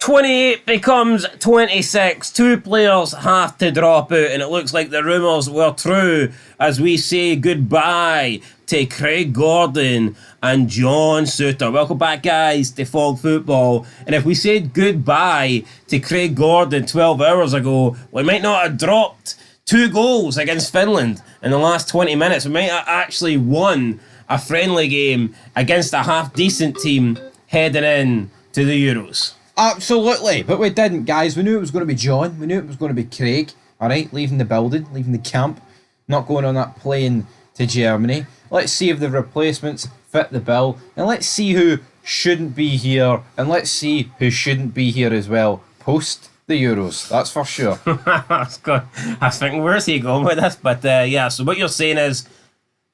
28 becomes 26. Two players have to drop out, and it looks like the rumours were true as we say goodbye to Craig Gordon and John Souttar. Welcome back, guys, to Fog Football. And if we said goodbye to Craig Gordon 12 hours ago, we might not have dropped 2 goals against Finland in the last 20 minutes. We might have actually won a friendly game against a half-decent team heading in to the Euros. Absolutely, but we didn't, guys. We knew it was going to be John. We knew it was going to be Craig. Alright, leaving the building, leaving the camp, not going on that plane to Germany. Let's see if the replacements fit the bill, and let's see who shouldn't be here, and let's see who shouldn't be here as well post the Euros. That's for sure. That's good. I was thinking, where's he going with this? But yeah, so what you're saying is,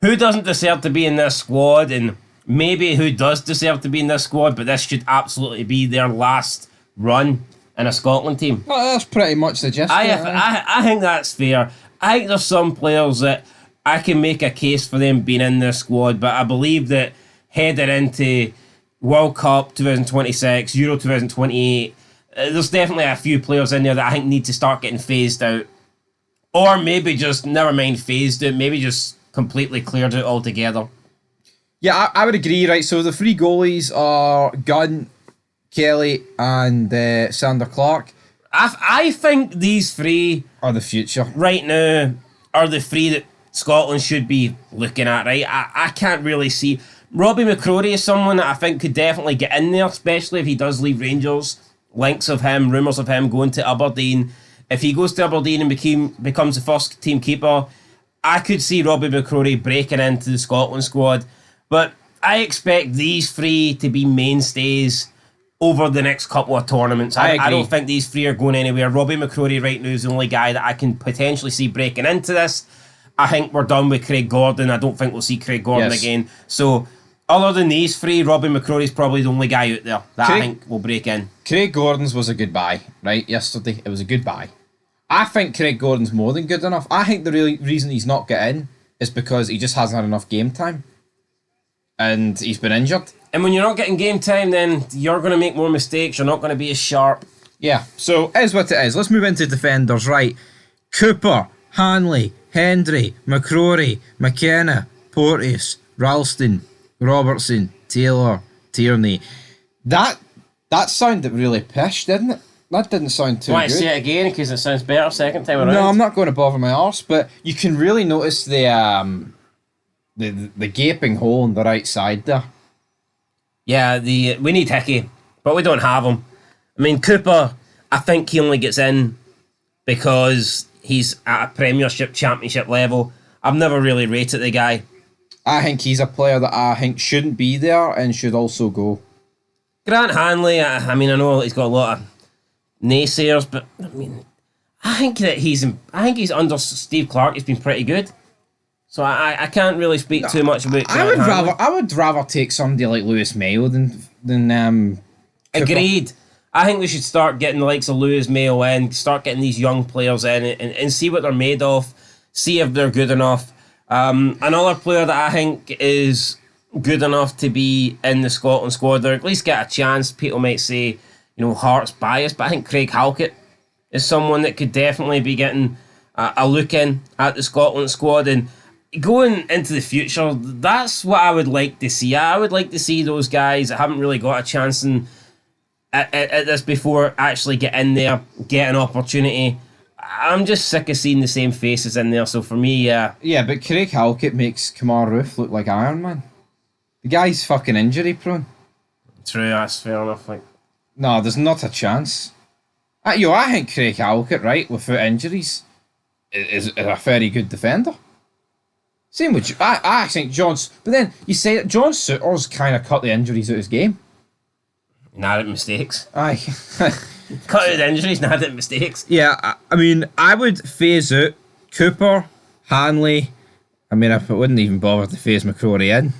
who doesn't deserve to be in this squad, and maybe who does deserve to be in this squad, but this should absolutely be their last run in a Scotland team. Well, that's pretty much the gist. I think that's fair. I think there's some players that I can make a case for them being in this squad, but I believe that heading into World Cup 2026, Euro 2028, there's definitely a few players in there that I think need to start getting phased out. Or maybe just, never mind phased out, maybe just completely cleared out altogether. Yeah, I would agree, right? So the 3 goalies are Gunn, Kelly, and Sander Clark. I think these 3 are the future. Right now are the 3 that Scotland should be looking at, right? I can't really see. Robbie McCrory is someone that I think could definitely get in there, especially if he does leave Rangers. Links of him, rumours of him going to Aberdeen. If he goes to Aberdeen and becomes the first team keeper, I could see Robbie McCrory breaking into the Scotland squad. But I expect these 3 to be mainstays over the next couple of tournaments. I don't think these 3 are going anywhere. Robbie McCrory right now is the only guy that I can potentially see breaking into this. I think we're done with Craig Gordon. I don't think we'll see Craig Gordon again. So, other than these 3, Robbie McCrory's probably the only guy out there that I think will break in. Craig Gordon's was a goodbye, right? Yesterday, it was a goodbye. I think Craig Gordon's more than good enough. I think the real reason he's not getting is because he just hasn't had enough game time. And he's been injured. And when you're not getting game time, then you're going to make more mistakes. You're not going to be as sharp. Yeah, so it is what it is. Let's move into defenders, right? Cooper, Hanley, Hendry, McCrory, McKenna, Porteous, Ralston, Robertson, Taylor, Tierney. That sounded really pish, didn't it? That didn't sound too good. Want to say it again because it sounds better second time around? No, I'm not going to bother my arse, but you can really notice the gaping hole on the right side there. Yeah, we need Hickey, but we don't have him. I mean, Cooper, I think he only gets in because he's at a Premiership, Championship level. I've never really rated the guy. I think he's a player that I think shouldn't be there and should also go. Grant Hanley, I mean, I know he's got a lot of naysayers, but I mean, I think he's under Steve Clark. He's been pretty good. So I can't really speak too much about. I would rather take somebody like Lewis Mayo than Cooper. Agreed. I think we should start getting the likes of Lewis Mayo in, start getting these young players in, and see what they're made of, see if they're good enough. Another player that I think is good enough to be in the Scotland squad, or at least get a chance. People might say, Hearts biased, but I think Craig Halkett is someone that could definitely be getting a look in at the Scotland squad. And going into the future, that's what I would like to see. I would like to see those guys that haven't really got a chance at this before actually get in there, get an opportunity. I'm just sick of seeing the same faces in there, so for me, Yeah, but Craig Halkett makes Kamar Roof look like Iron Man. The guy's fucking injury prone. True, that's fair enough. No, there's not a chance. I think Craig Halkett, right, without injuries, is a very good defender. Same with I think John's, but then you say that John Souttar's kind of cut the injuries out of his game. Not at mistakes. Aye. Cut out the injuries, not at mistakes. Yeah, I mean, I would phase out Cooper, Hanley. I mean, I wouldn't even bother to phase McCrory in.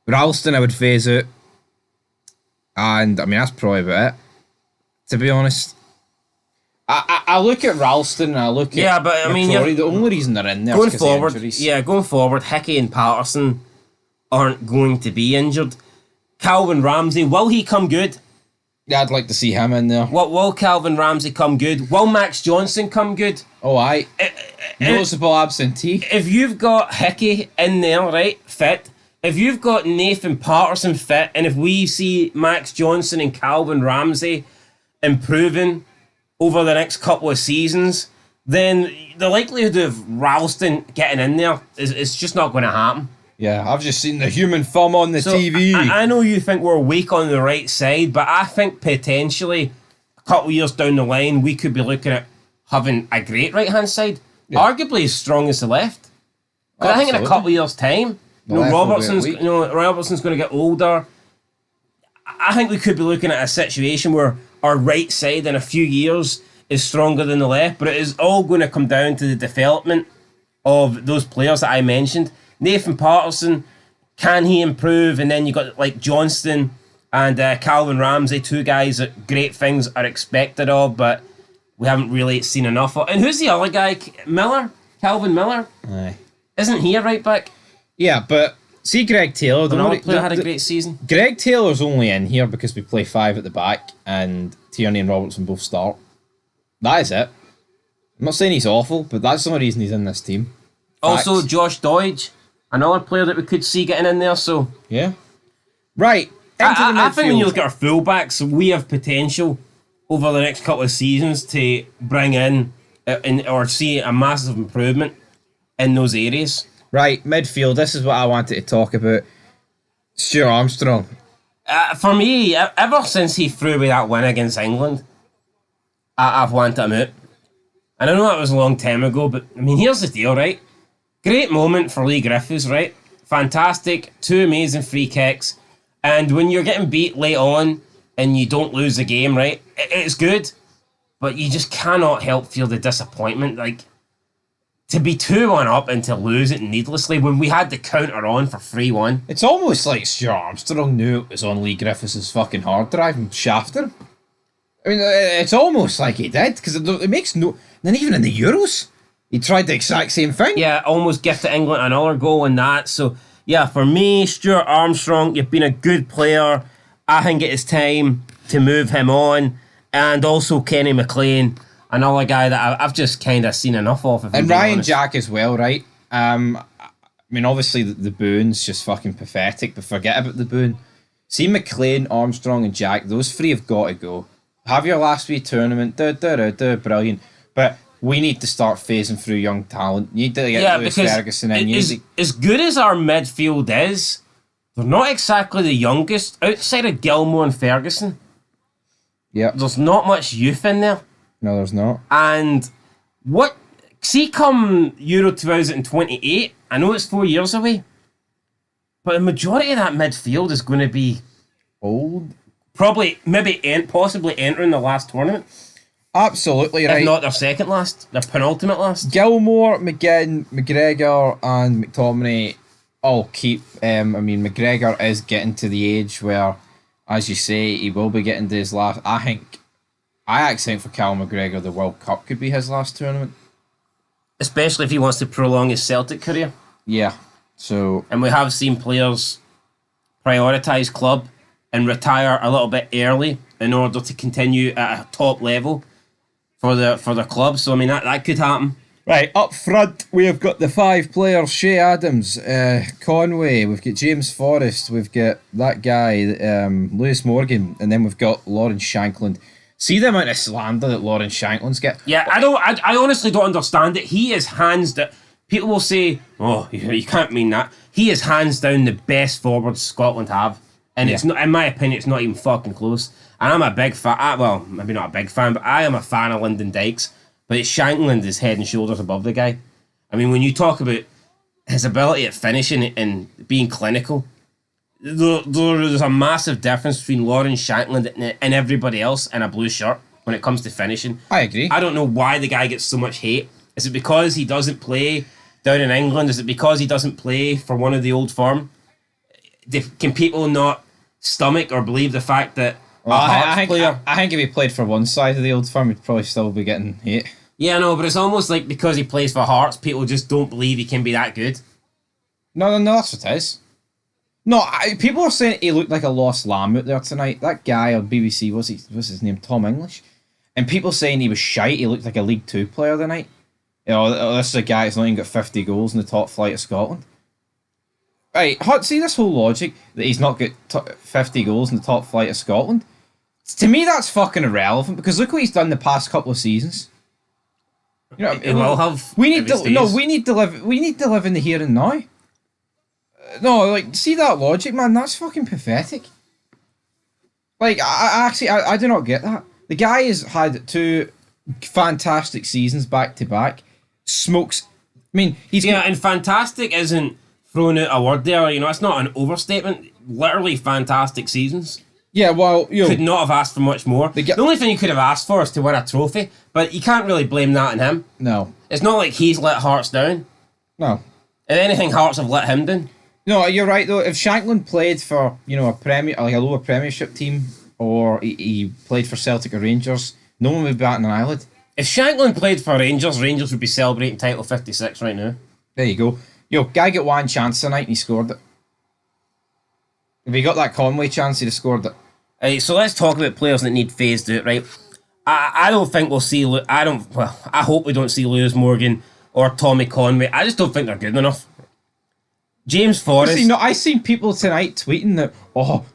Ralston, I would phase out. And, I mean, that's probably about it, to be honest. I look at Ralston and I look at but I mean, McCrory. The only reason they're in there is because of injuries. Yeah, going forward, Hickey and Patterson aren't going to be injured. Calvin Ramsey, will he come good? Yeah, I'd like to see him in there. Will Calvin Ramsey come good? Will Max Johnson come good? Oh, aye. Noticeable absentee. If you've got Hickey in there, right, fit, if you've got Nathan Patterson fit, and if we see Max Johnson and Calvin Ramsey improving over the next couple of seasons, then the likelihood of Ralston getting in there is just not going to happen. Yeah, I've just seen the human thumb on the TV. I know you think we're weak on the right side, but I think potentially a couple of years down the line, we could be looking at having a great right-hand side. Yeah. Arguably as strong as the left. But I think in a couple of years' time, Robertson's going to get older. I think we could be looking at a situation where our right side in a few years is stronger than the left, but it is all going to come down to the development of those players that I mentioned. Nathan Patterson, can he improve? And then you got like Johnston and Calvin Ramsey, two guys that great things are expected of, but we haven't really seen enough of. And who's the other guy? Miller? Calvin Miller? Aye. Isn't he a right back? Yeah, but see Greg Taylor. Another player had a great season. Greg Taylor's only in here because we play 5 at the back and Tierney and Robertson both start. That is it. I'm not saying he's awful, but that's the only reason he's in this team. Facts. Also, Josh Dodge, another player that we could see getting in there. So yeah, right. I think when you look at our fullbacks, we have potential over the next couple of seasons to bring in or see a massive improvement in those areas. Right, midfield. This is what I wanted to talk about. Stuart Armstrong. For me, ever since he threw away that win against England, I've wanted him out. And I know that was a long time ago, but I mean, here's the deal, right? Great moment for Lee Griffiths, right? Fantastic, 2 amazing free kicks. And when you're getting beat late on and you don't lose the game, right? It's good, but you just cannot help feel the disappointment. Like, to be 2-1 up and to lose it needlessly when we had the counter on for 3-1. It's almost like Stuart Armstrong knew it was on Lee Griffiths' fucking hard drive and shafted him. I mean, it's almost like he did, because it makes no... Then even in the Euros, he tried the exact same thing. Yeah, almost gifted England another goal in that. So, yeah, for me, Stuart Armstrong, you've been a good player. I think it is time to move him on. And also Kenny McLean, another guy that I've just kind of seen enough of. And Ryan honest. Jack as well, right? I mean, obviously the booing's just fucking pathetic, but forget about the booing. See McLean, Armstrong and Jack, those 3 have got to go. Have your last wee tournament, brilliant. But we need to start phasing through young talent. You need to get Lewis Ferguson in. As good as our midfield is, they're not exactly the youngest. Outside of Gilmore and Ferguson, there's not much youth in there. No, there's not. And come Euro 2028, I know it's 4 years away, but the majority of that midfield is going to be old. Probably, possibly entering the last tournament. Absolutely right. If not their second last, their penultimate last. Gilmore, McGinn, McGregor and McTominay all keep. I mean, McGregor is getting to the age where, as you say, he will be getting to his last. I actually think for Cal McGregor, the World Cup could be his last tournament. Especially if he wants to prolong his Celtic career. Yeah. So. And we have seen players prioritise club and retire a little bit early in order to continue at a top level for the club. So I mean that could happen. Right, up front we have got the 5 players: Shea Adams, Conway, we've got James Forrest, we've got that guy, Lewis Morgan, and then we've got Lawrence Shankland. See the amount of slander that Lawrence Shankland's get? Yeah, I honestly don't understand it. He is hands down. People will say, oh, you can't mean that. He is hands down the best forward Scotland have. And it's not, in my opinion, it's not even fucking close. And I'm a big fan. Well, maybe not a big fan, but I am a fan of Lyndon Dykes. But Shankland is head and shoulders above the guy. I mean, when you talk about his ability at finishing and being clinical, there's a massive difference between Lawrence Shankland and everybody else in a blue shirt when it comes to finishing. I agree. I don't know why the guy gets so much hate. Is it because he doesn't play down in England? Is it because he doesn't play for one of the old firm? Can people not stomach or believe the fact that I think if he played for one side of the old firm, he'd probably still be getting hate. Yeah, no, but it's almost like because he plays for Hearts, people just don't believe he can be that good. No, that's what it is. No, people are saying he looked like a lost lamb out there tonight. That guy on BBC, what's his name? Tom English. And people saying he was shite. He looked like a League Two player tonight. This is a guy that's not even got 50 goals in the top flight of Scotland. Right, see this whole logic that he's not got 50 goals in the top flight of Scotland. To me, that's fucking irrelevant because look what he's done the past couple of seasons. You know, He will have. we need to no. We need to live. We need to live in the here and now. No, like see that logic, man. That's fucking pathetic. Like I actually I do not get that. The guy has had 2 fantastic seasons back to back. Smokes. I mean, and fantastic isn't throwing out a word there. You know, it's not an overstatement. Literally fantastic seasons. Yeah, well, could not have asked for much more. The only thing you could have asked for is to win a trophy, but you can't really blame that on him. No, it's not like he's let Hearts down. No, if anything, Hearts have let him down. No, you're right though. If Shankland played for a a lower Premiership team, or he played for Celtic or Rangers, no one would be batting an eyelid. If Shankland played for Rangers, Rangers would be celebrating title 56 right now. There you go. Guy got one chance tonight and he scored it. If he got that Conway chance, he'd have scored it. Right, so let's talk about players that need phased out, right? I don't think we'll see... I hope we don't see Lewis Morgan or Tommy Conway. I just don't think they're good enough. James Forrest... I seen people tonight tweeting that,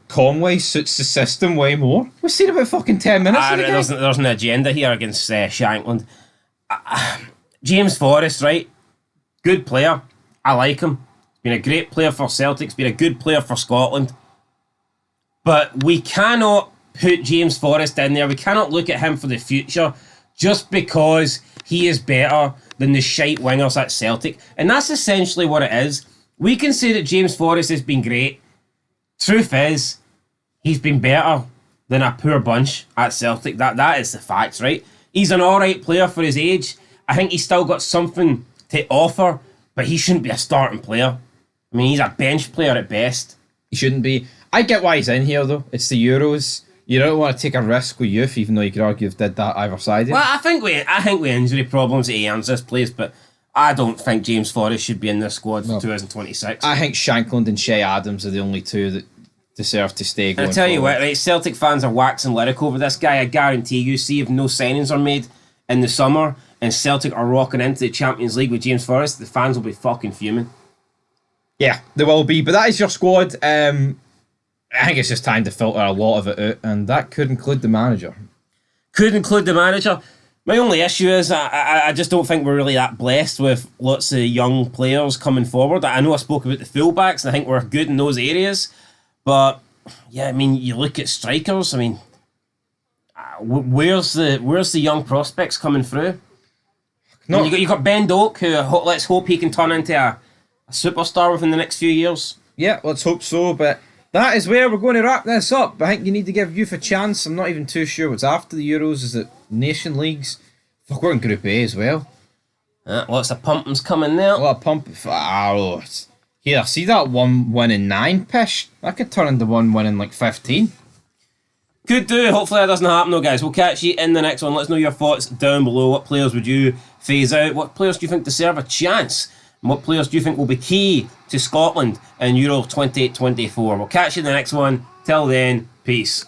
Conway suits the system way more. We've seen about fucking 10 minutes of the game. There's an agenda here against Shankland. James Forrest, right? Good player. I like him. He's been a great player for Celtic. He's been a good player for Scotland. But we cannot put James Forrest in there. We cannot look at him for the future just because he is better than the shite wingers at Celtic. And that's essentially what it is. We can say that James Forrest has been great. Truth is, he's been better than a poor bunch at Celtic. That is the facts, right? He's an alright player for his age. I think he's still got something to offer, but he shouldn't be a starting player. I mean, he's a bench player at best. He shouldn't be. I get why he's in here, though. It's the Euros. You don't want to take a risk with youth, even though you could argue they've did that either side. Well, I think with injury problems he earns this place, but I don't think James Forrest should be in this squad for 2026. I think Shankland and Shea Adams are the only two that deserve to stay going forward. I tell you what, right, Celtic fans are waxing lyric over this guy. I guarantee you, see if no signings are made in the summer and Celtic are rocking into the Champions League with James Forrest, the fans will be fucking fuming. Yeah, they will be. But that is your squad. I think it's just time to filter a lot of it out, and that could include the manager. Could include the manager. My only issue is I just don't think we're really that blessed with lots of young players coming forward. I know I spoke about the fullbacks, and I think we're good in those areas. But, yeah, I mean, you look at strikers, I mean, where's the young prospects coming through? No. You got Ben Doak, who let's hope he can turn into a superstar within the next few years. Yeah, let's hope so, but that is where we're going to wrap this up. I think you need to give youth a chance. I'm not even too sure what's after the Euros. Is it Nation Leagues? Fuck, we're in Group A as well. Lots of pumpings coming there. A lot of pump. Here, see that 1 win in 9 pish? That could turn into 1 win in like 15. Could do. Hopefully that doesn't happen though, guys. We'll catch you in the next one. Let us know your thoughts down below. What players would you phase out? What players do you think deserve a chance? And what players do you think will be key to Scotland in Euro 2024? We'll catch you in the next one. Till then, peace.